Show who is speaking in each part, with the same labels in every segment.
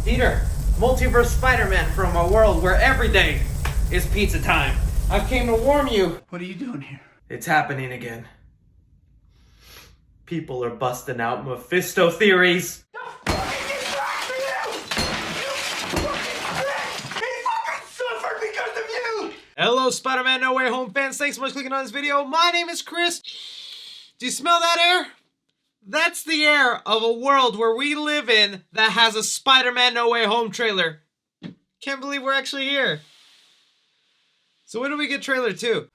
Speaker 1: Peter, multiverse Spider-Man from a world where every day is pizza time. I've came to warn you.
Speaker 2: What are you doing here?
Speaker 1: It's happening again. People are busting out Mephisto theories. Hello, Spider-Man No Way Home fans. Thanks so much for clicking on this video. My name is Chris. Do you smell that air? That's the air of a world where we live in that has a Spider-Man No Way Home trailer. Can't believe we're actually here. So when do we get trailer 2?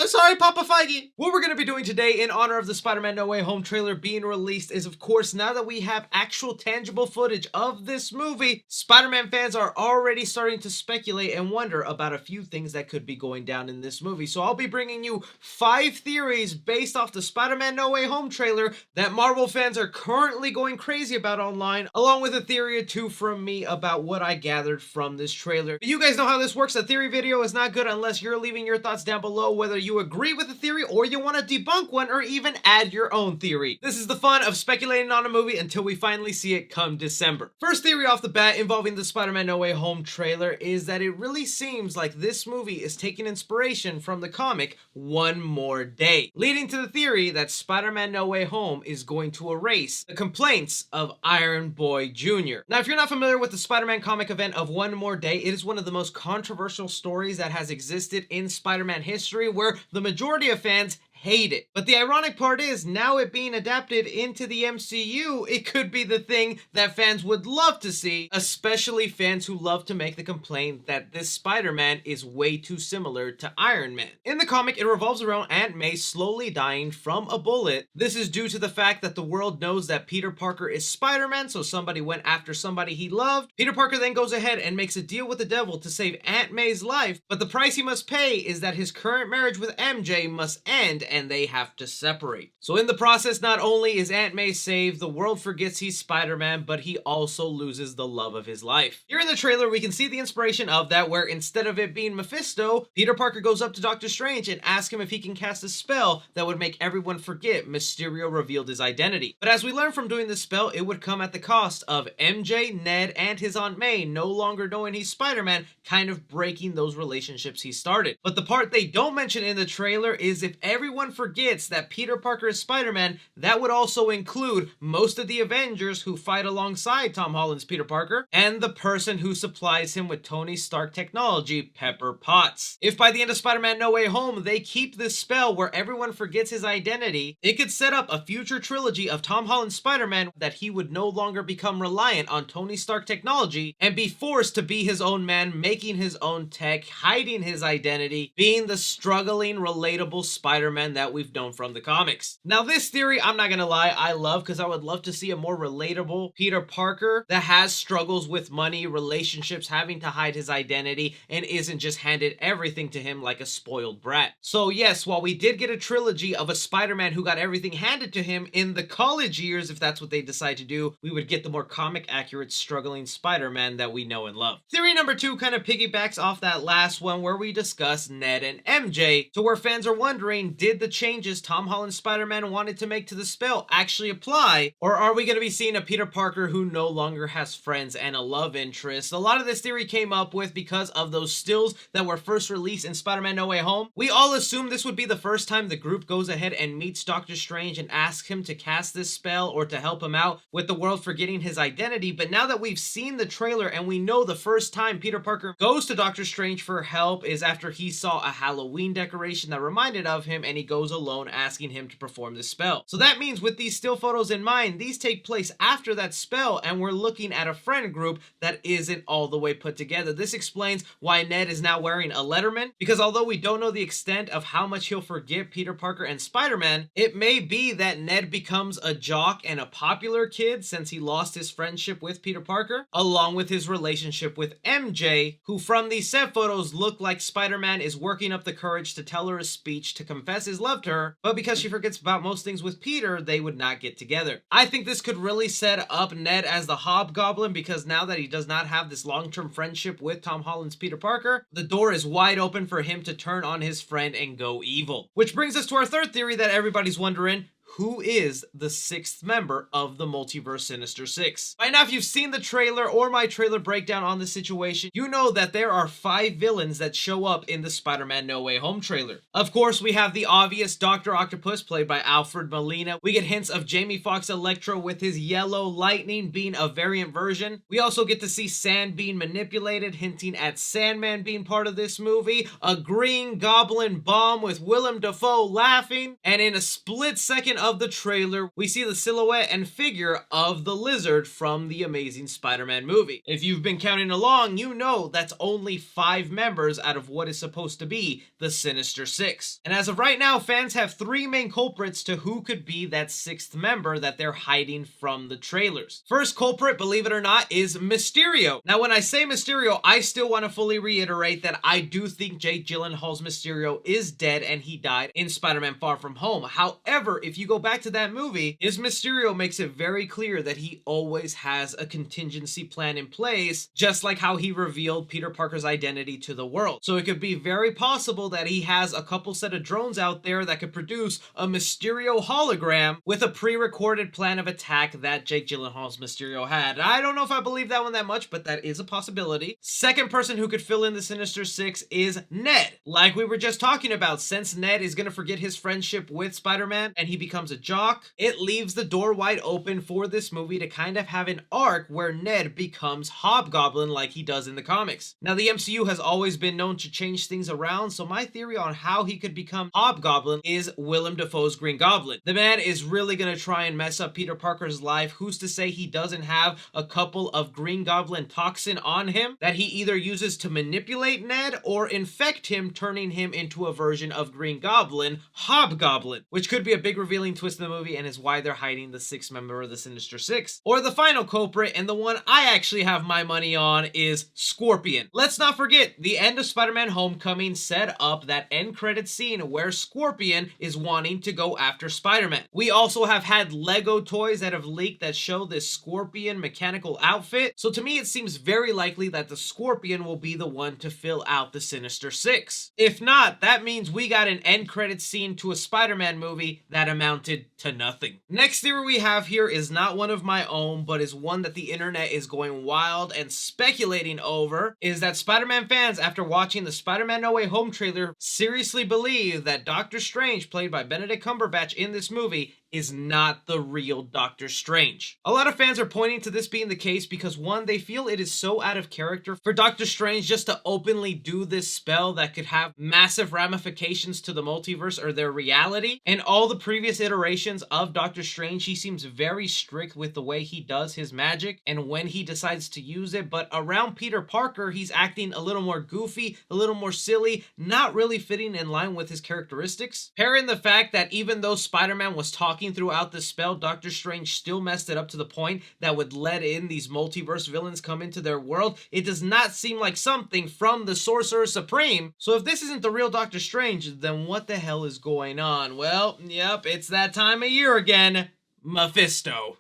Speaker 1: I'm sorry, Papa Feige. What we're going to be doing today in honor of the Spider-Man No Way Home trailer being released is, of course, now that we have actual tangible footage of this movie, Spider-Man fans are already starting to speculate and wonder about a few things that could be going down in this movie. So I'll be bringing you 5 theories based off the Spider-Man No Way Home trailer that Marvel fans are currently going crazy about online, along with a theory or 2 from me about what I gathered from this trailer. But you guys know how this works. A theory video is not good unless you're leaving your thoughts down below, whether you agree with the theory or you want to debunk one or even add your own theory. This is the fun of speculating on a movie until we finally see it come December. First theory off the bat involving the Spider-Man No Way Home trailer is that it really seems like this movie is taking inspiration from the comic One More Day, leading to the theory that Spider-Man No Way Home is going to erase the complaints of Iron Boy Jr. Now, if you're not familiar with the Spider-Man comic event of One More Day, it is one of the most controversial stories that has existed in Spider-Man history, where the majority of fans hate it. But the ironic part is, now it being adapted into the MCU, it could be the thing that fans would love to see, especially fans who love to make the complaint that this Spider-Man is way too similar to Iron Man. In the comic, it revolves around Aunt May slowly dying from a bullet. This is due to the fact that the world knows that Peter Parker is Spider-Man, so somebody went after somebody he loved. Peter Parker then goes ahead and makes a deal with the devil to save Aunt May's life, but the price he must pay is that his current marriage with MJ must end and they have to separate. So in the process, not only is Aunt May saved, the world forgets he's Spider-Man, but he also loses the love of his life. Here in the trailer, we can see the inspiration of that, where instead of it being Mephisto, Peter Parker goes up to Doctor Strange and asks him if he can cast a spell that would make everyone forget Mysterio revealed his identity. But as we learn from doing this spell, it would come at the cost of MJ, Ned, and his Aunt May no longer knowing he's Spider-Man, kind of breaking those relationships he started. But the part they don't mention in the trailer is if everyone forgets that Peter Parker is Spider-Man, that would also include most of the Avengers who fight alongside Tom Holland's Peter Parker, and the person who supplies him with Tony Stark technology, Pepper Potts. If by the end of Spider-Man No Way Home, they keep this spell where everyone forgets his identity, it could set up a future trilogy of Tom Holland's Spider-Man that he would no longer become reliant on Tony Stark technology and be forced to be his own man, making his own tech, hiding his identity, being the struggling, relatable Spider-Man that we've known from the comics. Now, this theory, I'm not gonna lie, I love, because I would love to see a more relatable Peter Parker that has struggles with money, relationships, having to hide his identity, and isn't just handed everything to him like a spoiled brat. So yes, while we did get a trilogy of a Spider-Man who got everything handed to him in the college years, if that's what they decide to do, we would get the more comic accurate struggling Spider-Man that we know and love. Theory number 2 kind of piggybacks off that last one, where we discuss Ned and MJ, to where fans are wondering, did the changes Tom Holland's Spider-Man wanted to make to the spell actually apply, or are we going to be seeing a Peter Parker who no longer has friends and a love interest? A lot of this theory came up with because of those stills that were first released in Spider-Man No Way Home. We all assumed this would be the first time the group goes ahead and meets Doctor Strange and asks him to cast this spell or to help him out with the world forgetting his identity, but now that we've seen the trailer and we know the first time Peter Parker goes to Doctor Strange for help is after he saw a Halloween decoration that reminded of him, and he goes alone asking him to perform the spell. So that means, with these still photos in mind, these take place after that spell, and we're looking at a friend group that isn't all the way put together. This explains why Ned is now wearing a Letterman, because although we don't know the extent of how much he'll forget Peter Parker and Spider-Man, it may be that Ned becomes a jock and a popular kid since he lost his friendship with Peter Parker, along with his relationship with MJ, who from these set photos look like Spider-Man is working up the courage to tell her a speech to confess his love to her, but because she forgets about most things with Peter, they would not get together. I think this could really set up Ned as the Hobgoblin, because now that he does not have this long-term friendship with Tom Holland's Peter Parker, the door is wide open for him to turn on his friend and go evil. Which brings us to our third theory that everybody's wondering: who is the sixth member of the multiverse Sinister Six. By now, if you've seen the trailer or my trailer breakdown on the situation, you know that there are 5 villains that show up in the Spider-Man No Way Home trailer. Of course, we have the obvious Dr. Octopus, played by Alfred Molina. We get hints of Jamie Foxx Electro with his yellow lightning being a variant version. We also get to see sand being manipulated, hinting at Sandman being part of this movie. A green goblin bomb with Willem Dafoe laughing. And in a split second of the trailer, we see the silhouette and figure of the Lizard from the Amazing Spider-Man movie. If you've been counting along, you know that's only 5 members out of what is supposed to be the Sinister Six. And as of right now, fans have 3 main culprits to who could be that 6th member that they're hiding from the trailers. First culprit, believe it or not, is Mysterio. Now, when I say Mysterio, I still want to fully reiterate that I do think Jake Gyllenhaal's Mysterio is dead and he died in Spider-Man Far From Home. However, if you go back to that movie, his Mysterio makes it very clear that he always has a contingency plan in place, just like how he revealed Peter Parker's identity to the world. So it could be very possible that he has a couple set of drones out there that could produce a Mysterio hologram with a pre-recorded plan of attack that Jake Gyllenhaal's Mysterio had. I don't know if I believe that one that much, but that is a possibility. Second person who could fill in the Sinister Six is Ned. Like we were just talking about, since Ned is going to forget his friendship with Spider-Man and he becomes a jock, it leaves the door wide open for this movie to kind of have an arc where Ned becomes Hobgoblin like he does in the comics. Now, the MCU has always been known to change things around, so my theory on how he could become Hobgoblin is Willem Dafoe's Green Goblin. The man is really going to try and mess up Peter Parker's life. Who's to say he doesn't have a couple of Green Goblin toxin on him that he either uses to manipulate Ned or infect him, turning him into a version of Green Goblin, Hobgoblin, which could be a big revealing twist in the movie and is why they're hiding the 6th member of the Sinister Six. Or the final culprit, and the one I actually have my money on, is Scorpion. Let's not forget, the end of Spider-Man Homecoming set up that end credit scene where Scorpion is wanting to go after Spider-Man. We also have had Lego toys that have leaked that show this Scorpion mechanical outfit, so to me it seems very likely that the Scorpion will be the one to fill out the Sinister Six. If not, that means we got an end credit scene to a Spider-Man movie that amounted to nothing. Next theory we have here is not one of my own, but is one that the internet is going wild and speculating over, is that Spider-Man fans, after watching the Spider-Man No Way Home trailer, seriously believe that Doctor Strange, played by Benedict Cumberbatch in this movie, is not the real Doctor Strange. A lot of fans are pointing to this being the case because, one, they feel it is so out of character for Doctor Strange just to openly do this spell that could have massive ramifications to the multiverse or their reality. In all the previous iterations of Doctor Strange, he seems very strict with the way he does his magic and when he decides to use it, but around Peter Parker, he's acting a little more goofy, a little more silly, not really fitting in line with his characteristics. Pair in the fact that even though Spider-Man was talking throughout the spell, Doctor Strange still messed it up to the point that would let in these multiverse villains come into their world. It does not seem like something from the Sorcerer Supreme. So if this isn't the real Doctor Strange, then what the hell is going on? Well, yep, it's that time of year again. Mephisto.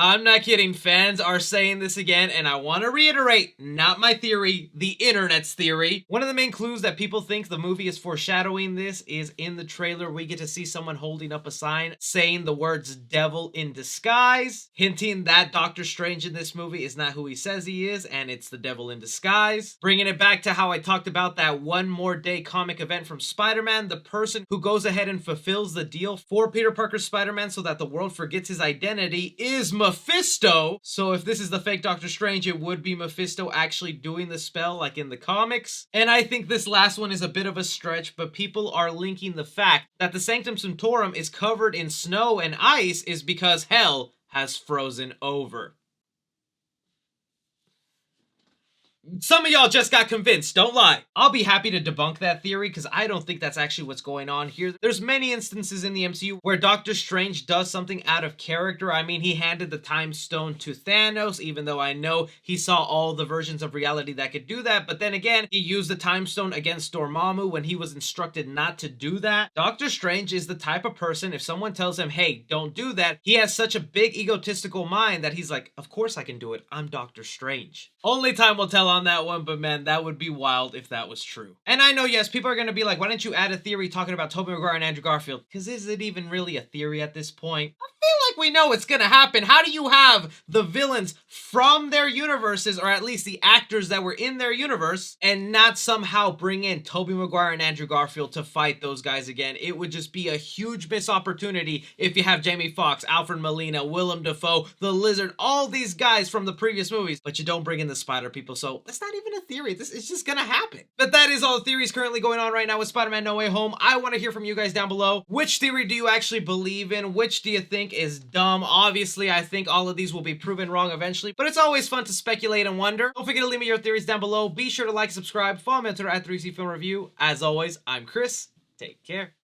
Speaker 1: I'm not kidding, fans are saying this again, and I want to reiterate, not my theory, the internet's theory. One of the main clues that people think the movie is foreshadowing this is in the trailer, we get to see someone holding up a sign saying the words devil in disguise, hinting that Doctor Strange in this movie is not who he says he is, and it's the devil in disguise. Bringing it back to how I talked about that One More Day comic event from Spider-Man, the person who goes ahead and fulfills the deal for Peter Parker's Spider-Man so that the world forgets his identity is Mephisto. So if this is the fake Doctor Strange, it would be Mephisto actually doing the spell like in the comics. And I think this last one is a bit of a stretch, but people are linking the fact that the Sanctum Sanctorum is covered in snow and ice is because hell has frozen over. Some of y'all just got convinced, don't lie. I'll be happy to debunk that theory because I don't think that's actually what's going on here. There's many instances in the MCU where Doctor Strange does something out of character. I mean, he handed the Time Stone to Thanos, even though I know he saw all the versions of reality that could do that. But then again, he used the Time Stone against Dormammu when he was instructed not to do that. Doctor Strange is the type of person, if someone tells him, hey, don't do that, he has such a big egotistical mind that he's like, of course I can do it. I'm Doctor Strange. Only time will tell on on that one, but man, that would be wild if that was true. And I know, yes, people are going to be like, why didn't you add a theory talking about Tobey Maguire and Andrew Garfield? Because is it even really a theory at this point? I feel like we know it's going to happen. How do you have the villains from their universes, or at least the actors that were in their universe, and not somehow bring in Tobey Maguire and Andrew Garfield to fight those guys again? It would just be a huge missed opportunity if you have Jamie Foxx, Alfred Molina, Willem Dafoe, the Lizard, all these guys from the previous movies, but you don't bring in the Spider people, so that's not even a theory. This is just gonna happen. But that is all the theories currently going on right now with Spider-Man No Way Home. I want to hear from you guys down below. Which theory do you actually believe in? Which do you think is dumb? Obviously, I think all of these will be proven wrong eventually, but it's always fun to speculate and wonder. Don't forget to leave me your theories down below. Be sure to like, subscribe, follow me on Twitter at 3C Film Review. As always, I'm Chris. Take care.